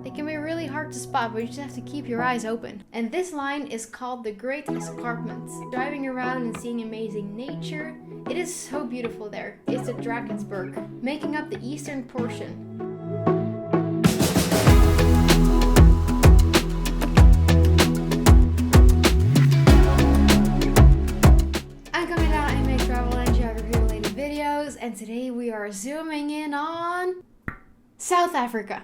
They can be really hard to spot, but you just have to keep your eyes open. And this line is called the Great Escarpment. Driving around and seeing amazing nature, it is so beautiful there. It's the Drakensberg, making up the eastern portion. I'm coming out and make travel and geography related videos, and today we are zooming in on South Africa.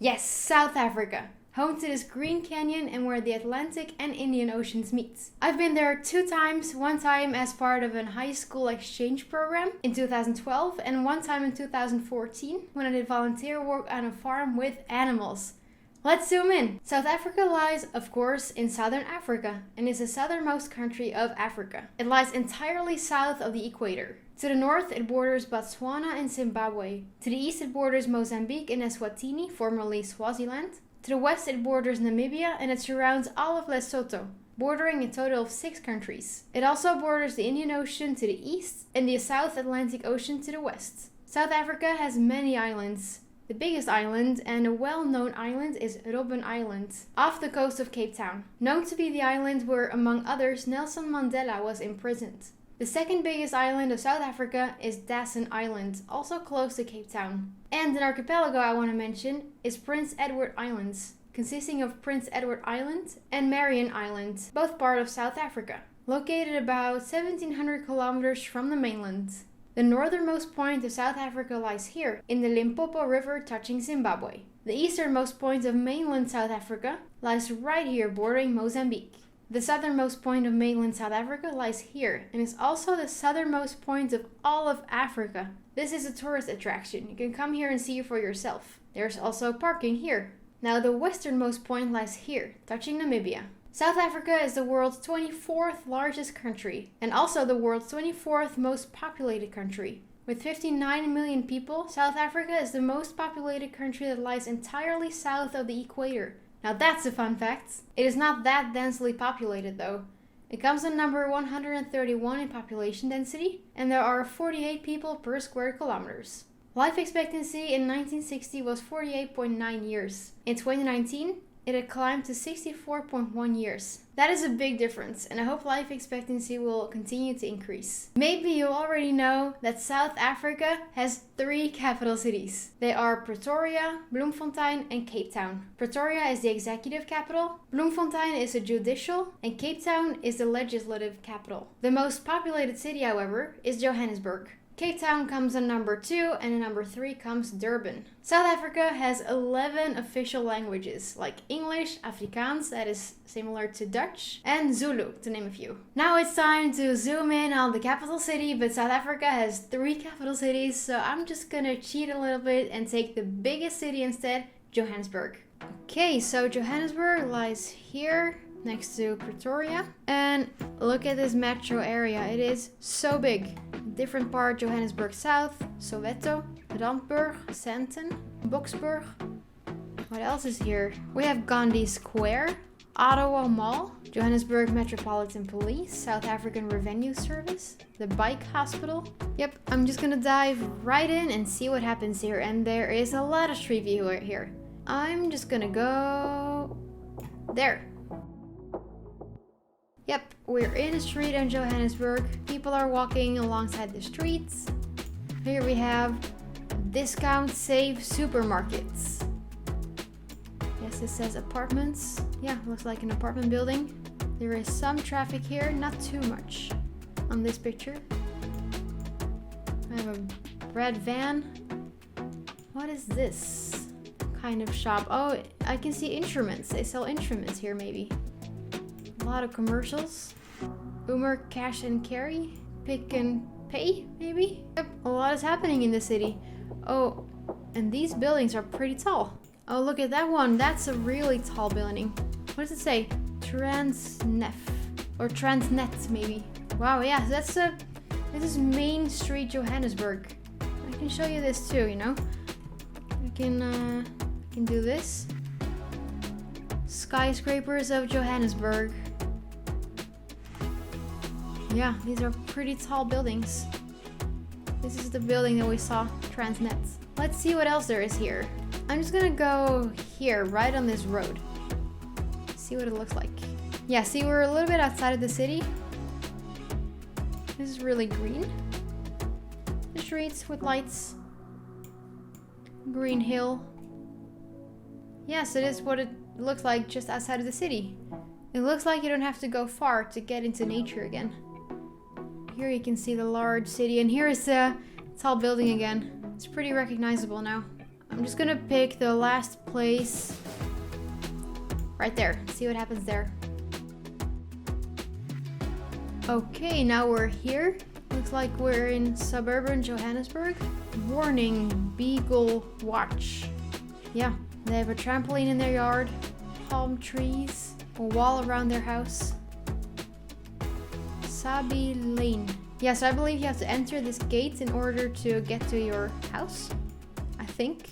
Yes, South Africa, home to this green canyon and where the Atlantic and Indian Oceans meet. I've been there 2 times, one time as part of a high school exchange program in 2012 and one time in 2014 when I did volunteer work on a farm with animals. Let's zoom in. South Africa lies, of course, in southern Africa and is the southernmost country of Africa. It lies entirely south of the equator. To the north, it borders Botswana and Zimbabwe. To the east, it borders Mozambique and Eswatini, formerly Swaziland. To the west, it borders Namibia and it surrounds all of Lesotho, bordering a total of 6 countries. It also borders the Indian Ocean to the east and the South Atlantic Ocean to the west. South Africa has many islands. The biggest island and a well-known island is Robben Island, off the coast of Cape Town, known to be the island where, among others, Nelson Mandela was imprisoned. The second biggest island of South Africa is Dassen Island, also close to Cape Town. And an archipelago I want to mention is Prince Edward Islands, consisting of Prince Edward Island and Marion Island, both part of South Africa, located about 1700 kilometers from the mainland. The northernmost point of South Africa lies here, in the Limpopo River touching Zimbabwe. The easternmost point of mainland South Africa lies right here bordering Mozambique. The southernmost point of mainland South Africa lies here and is also the southernmost point of all of Africa. This is a tourist attraction. You can come here and see it for yourself. There's also parking here. Now the westernmost point lies here, touching Namibia. South Africa is the world's 24th largest country and also the world's 24th most populated country. With 59 million people, South Africa is the most populated country that lies entirely south of the equator. Now that's a fun fact. It is not that densely populated though. It comes in number 131 in population density and there are 48 people per square kilometers. Life expectancy in 1960 was 48.9 years. In 2019, it had climbed to 64.1 years. That is a big difference, and I hope life expectancy will continue to increase. Maybe you already know that South Africa has 3 capital cities. They are Pretoria, Bloemfontein, and Cape Town. Pretoria is the executive capital, Bloemfontein is the judicial, and Cape Town is the legislative capital. The most populated city, however, is Johannesburg. Cape Town comes in number 2 and in number 3 comes Durban. South Africa has 11 official languages like English, Afrikaans, that is similar to Dutch, and Zulu, to name a few. Now it's time to zoom in on the capital city, but South Africa has 3 capital cities, so I'm just gonna cheat a little bit and take the biggest city instead, Johannesburg. Okay, so Johannesburg lies here next to Pretoria, and look at this metro area, it is so big. Different part: Johannesburg South, Soweto, Randburg, Sandton, Boksburg. What else is here? We have Gandhi Square, Ottawa Mall, Johannesburg Metropolitan Police, South African Revenue Service, the Bike Hospital. Yep, I'm just gonna dive right in and see what happens here, and there is a lot of street view here. I'm just gonna go there. Yep, we're in a street in Johannesburg. People are walking alongside the streets. Here we have discount safe supermarkets. Yes, it says apartments. Yeah, looks like an apartment building. There is some traffic here, not too much on this picture. I have a red van. What is this kind of shop? Oh, I can see instruments. They sell instruments here maybe. A lot of commercials. Boomer Cash and Carry. Pick and Pay, maybe? Yep, a lot is happening in the city. Oh, and these buildings are pretty tall. Oh, look at that one. That's a really tall building. What does it say? Transnef. Or Transnet, maybe. Wow, yeah, this is Main Street, Johannesburg. I can show you this too, you know? I can do this. Skyscrapers of Johannesburg. Yeah, these are pretty tall buildings. This is the building that we saw, Transnet. Let's see what else there is here. I'm just gonna go here, right on this road. See what it looks like. Yeah, see, we're a little bit outside of the city. This is really green. The streets with lights. Green hill. Yes, it is what it looks like just outside of the city. It looks like you don't have to go far to get into nature again. Here you can see the large city, and here is the tall building again. It's pretty recognizable now. I'm just gonna pick the last place right there. See what happens there. Okay, now we're here. Looks like we're in suburban Johannesburg. Warning, beagle watch. Yeah, they have a trampoline in their yard, palm trees, a wall around their house. Sabi Lane. Yeah, so I believe you have to enter this gate in order to get to your house. I think.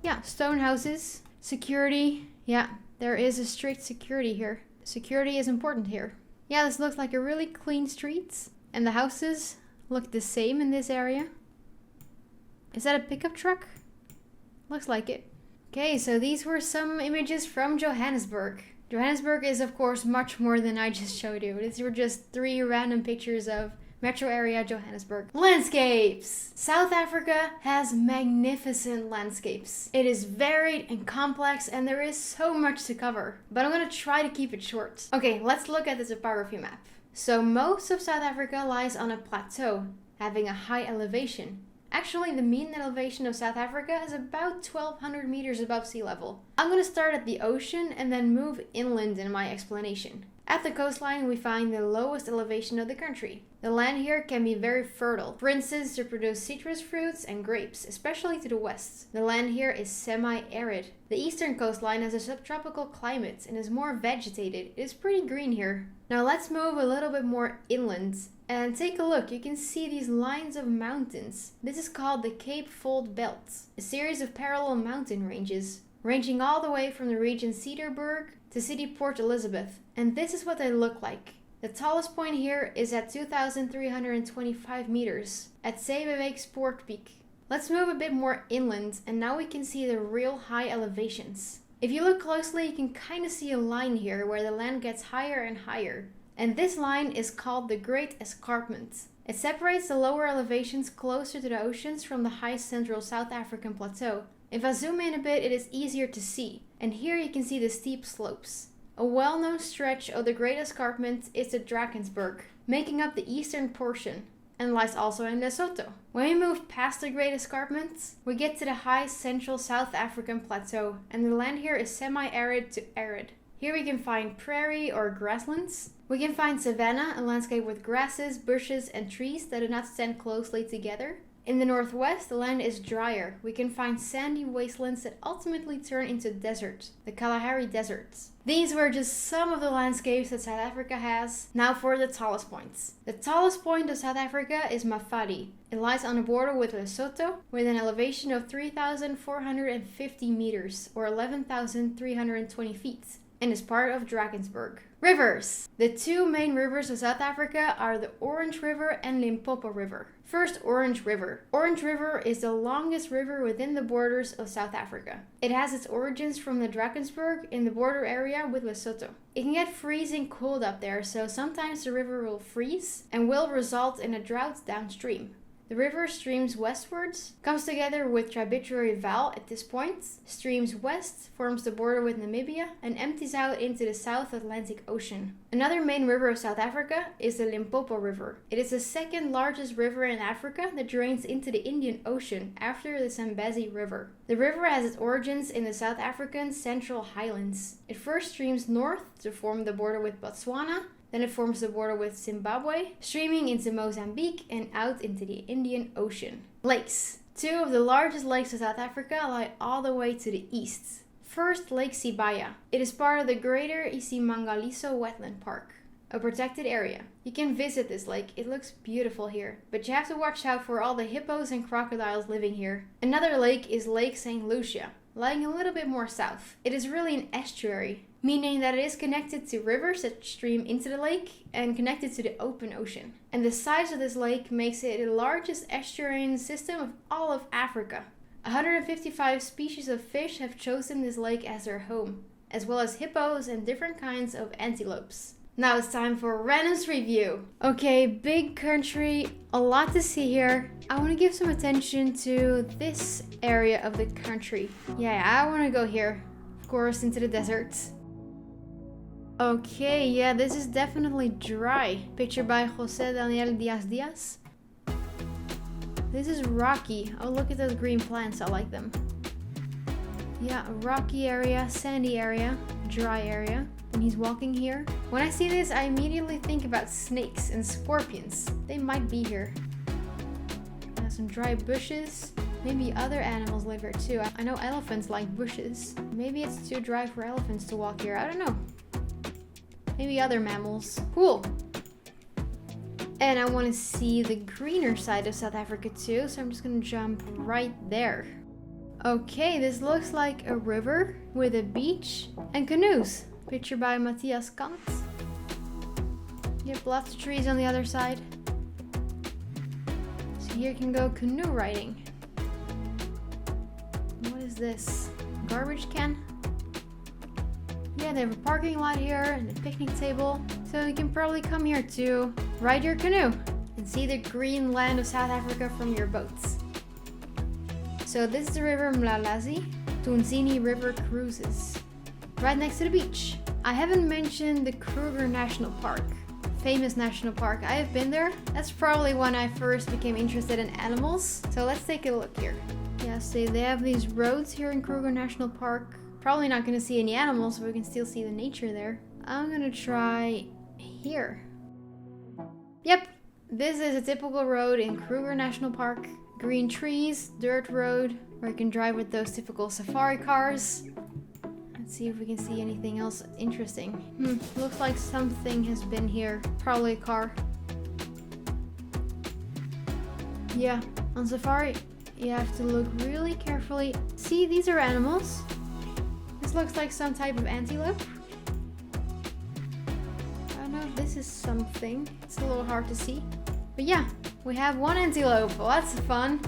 Yeah, stone houses. Security. Yeah, there is a strict security here. Security is important here. Yeah, this looks like a really clean street. And the houses look the same in this area. Is that a pickup truck? Looks like it. Okay, so these were some images from Johannesburg. Johannesburg is, of course, much more than I just showed you. These were just 3 random pictures of metro area Johannesburg. Landscapes! South Africa has magnificent landscapes. It is varied and complex, and there is so much to cover. But I'm gonna try to keep it short. Okay, let's look at the topography map. So most of South Africa lies on a plateau, having a high elevation. Actually, the mean elevation of South Africa is about 1,200 meters above sea level. I'm going to start at the ocean and then move inland in my explanation. At the coastline, we find the lowest elevation of the country. The land here can be very fertile, for instance to produce citrus fruits and grapes, especially to the west. The land here is semi-arid. The eastern coastline has a subtropical climate and is more vegetated. It is pretty green here. Now let's move a little bit more inland and take a look. You can see these lines of mountains. This is called the Cape Fold Belt, a series of parallel mountain ranges, ranging all the way from the region Cedarburg to city Port Elizabeth. And this is what they look like. The tallest point here is at 2,325 meters at Seebeweekpoortpiek. Let's move a bit more inland, and now we can see the real high elevations. If you look closely, you can kind of see a line here where the land gets higher and higher. And this line is called the Great Escarpment. It separates the lower elevations closer to the oceans from the high central South African plateau. If I zoom in a bit, it is easier to see. And here you can see the steep slopes. A well-known stretch of the Great Escarpment is the Drakensberg, making up the eastern portion, and lies also in Lesotho. When we move past the Great Escarpment, we get to the high central South African plateau, and the land here is semi-arid to arid. Here we can find prairie or grasslands. We can find savanna, a landscape with grasses, bushes, and trees that do not stand closely together. In the northwest, the land is drier. We can find sandy wastelands that ultimately turn into desert, the Kalahari Deserts. These were just some of the landscapes that South Africa has. Now for the tallest points. The tallest point of South Africa is Mafadi. It lies on the border with Lesotho with an elevation of 3,450 meters or 11,320 feet and is part of Drakensberg. Rivers! The 2 main rivers of South Africa are the Orange River and Limpopo River. First, Orange River. Orange River is the longest river within the borders of South Africa. It has its origins from the Drakensberg in the border area with Lesotho. It can get freezing cold up there, so sometimes the river will freeze and will result in a drought downstream. The river streams westwards, comes together with tributary Vaal at this point, streams west, forms the border with Namibia, and empties out into the South Atlantic Ocean. Another main river of South Africa is the Limpopo River. It is the second largest river in Africa that drains into the Indian Ocean after the Zambezi River. The river has its origins in the South African Central Highlands. It first streams north to form the border with Botswana. Then it forms the border with Zimbabwe, streaming into Mozambique and out into the Indian Ocean. Lakes. 2 of the largest lakes of South Africa lie all the way to the east. First, Lake Sibaya. It is part of the Greater Isimangaliso Wetland Park, a protected area. You can visit this lake, it looks beautiful here, but you have to watch out for all the hippos and crocodiles living here. Another lake is Lake St. Lucia, lying a little bit more south. It is really an estuary, meaning that it is connected to rivers that stream into the lake and connected to the open ocean. And the size of this lake makes it the largest estuarine system of all of Africa. 155 species of fish have chosen this lake as their home, as well as hippos and different kinds of antelopes. Now it's time for randoms review. Okay, big country, a lot to see here. I want to give some attention to this area of the country. Yeah, I want to go here, of course, into the desert. Okay, yeah, this is definitely dry. Picture by José Daniel Díaz. This is rocky. Oh, look at those green plants, I like them. Yeah, a rocky area, sandy area, dry area. And he's walking here. When I see this, I immediately think about snakes and scorpions. They might be here. Some dry bushes. Maybe other animals live here too. I know elephants like bushes. Maybe it's too dry for elephants to walk here. I don't know. Maybe other mammals. Cool. And I want to see the greener side of South Africa too, so I'm just gonna jump right there. Okay, this looks like a river with a beach and canoes. Picture by Matthias Kant. Yep, lots of trees on the other side. So here you can go canoe riding. What is this? Garbage can? Yeah, they have a parking lot here and a picnic table. So you can probably come here to ride your canoe and see the green land of South Africa from your boats. So this is the river Mlalazi, Tunzini River Cruises, right next to the beach. I haven't mentioned the Kruger National Park, famous national park. I have been there. That's probably when I first became interested in animals. So let's take a look here. Yeah, see, they have these roads here in Kruger National Park. Probably not gonna see any animals, but we can still see the nature there. I'm gonna try here. Yep, this is a typical road in Kruger National Park. Green trees, dirt road, where you can drive with those typical safari cars. Let's see if we can see anything else interesting. Looks like something has been here. Probably a car. Yeah, on safari, you have to look really carefully. See, these are animals. This looks like some type of antelope. I don't know if this is something. It's a little hard to see. But yeah, we have one antelope. Well, that's fun.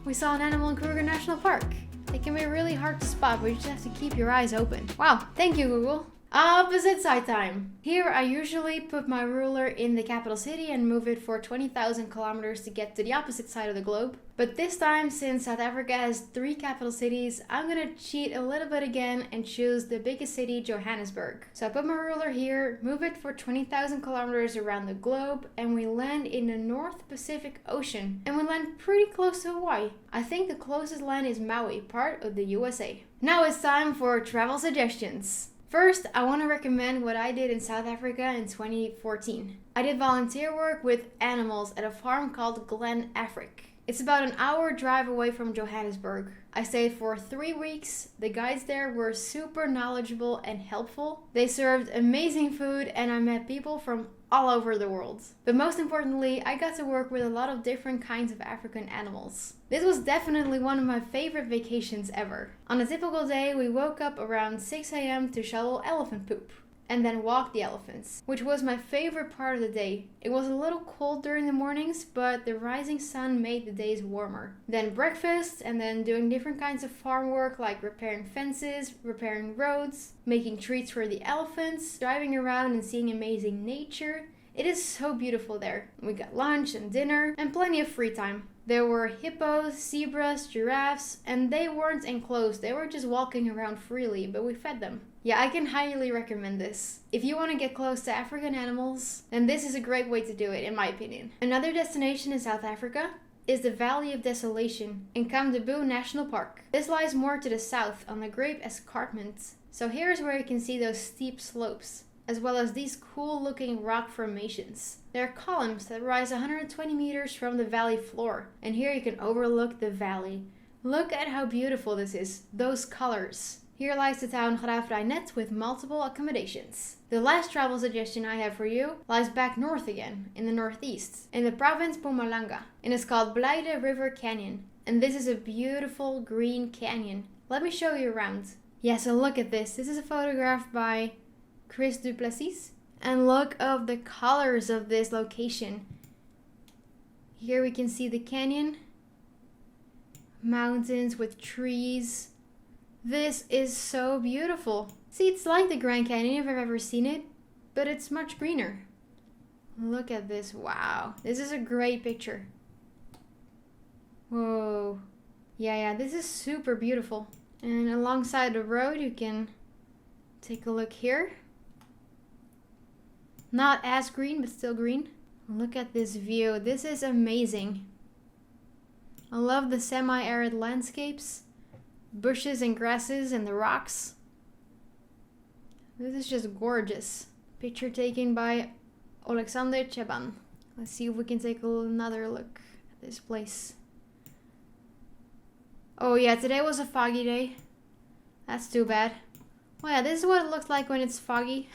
We saw an animal in Kruger National Park. They can be really hard to spot, but you just have to keep your eyes open. Wow, thank you, Google. Opposite side time. Here I usually put my ruler in the capital city and move it for 20,000 kilometers to get to the opposite side of the globe. But this time, since South Africa has 3 capital cities, I'm gonna cheat a little bit again and choose the biggest city, Johannesburg. So I put my ruler here, move it for 20,000 kilometers around the globe, and we land in the North Pacific Ocean. And we land pretty close to Hawaii. I think the closest land is Maui, part of the USA. Now it's time for travel suggestions. First, I want to recommend what I did in South Africa in 2014. I did volunteer work with animals at a farm called Glen Afric. It's about an hour drive away from Johannesburg. I stayed for 3 weeks. The guides there were super knowledgeable and helpful. They served amazing food and I met people from all over the world. But most importantly, I got to work with a lot of different kinds of African animals. This was definitely one of my favorite vacations ever. On a typical day, we woke up around 6 a.m. to shovel elephant poop and then walk the elephants, which was my favorite part of the day. It was a little cold during the mornings, but the rising sun made the days warmer. Then breakfast, and then doing different kinds of farm work like repairing fences, repairing roads, making treats for the elephants, driving around and seeing amazing nature. It is so beautiful there. We got lunch and dinner and plenty of free time. There were hippos, zebras, giraffes, and they weren't enclosed. They were just walking around freely, but we fed them. Yeah, I can highly recommend this. If you want to get close to African animals, then this is a great way to do it, in my opinion. Another destination in South Africa is the Valley of Desolation in Kamdebou National Park. This lies more to the south on the Great Escarpment. So here's where you can see those steep slopes, as well as these cool looking rock formations. There are columns that rise 120 meters from the valley floor, and here you can overlook the valley. Look at how beautiful this is, those colors. Here lies the town Graafreinet with multiple accommodations. The last travel suggestion I have for you lies back north again, in the northeast, in the province Mpumalanga, and it's called Blyde River Canyon. And this is a beautiful green canyon. Let me show you around. Yeah, so look at this. This is a photograph by Chris Duplessis. And look at the colors of this location. Here we can see the canyon. Mountains with trees. This is so beautiful. See, it's like the Grand Canyon if I've ever seen it, but it's much greener. Look at this. Wow. This is a great picture. Whoa. Yeah, this is super beautiful. And alongside the road, you can take a look here. Not as green, but still green. Look at this view. This is amazing. I love the semi-arid landscapes, bushes and grasses and the rocks. This is just gorgeous. Picture taken by Alexander Cheban. Let's see if we can take another look at this place. Oh yeah, today was a foggy day. That's too bad. Oh yeah, this is what it looks like when it's foggy.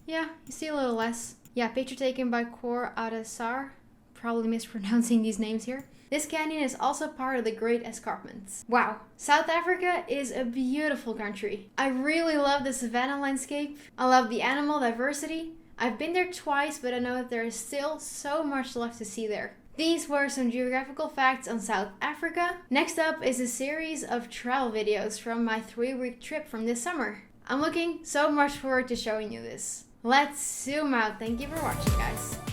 Yeah, you see a little less. Yeah, picture taken by Cor Adesar. Probably mispronouncing these names here. This canyon is also part of the Great Escarpments. Wow, South Africa is a beautiful country. I really love the savanna landscape. I love the animal diversity. I've been there twice, but I know that there is still so much left to see there. These were some geographical facts on South Africa. Next up is a series of travel videos from my 3-week trip from this summer. I'm looking so much forward to showing you this. Let's zoom out. Thank you for watching, guys.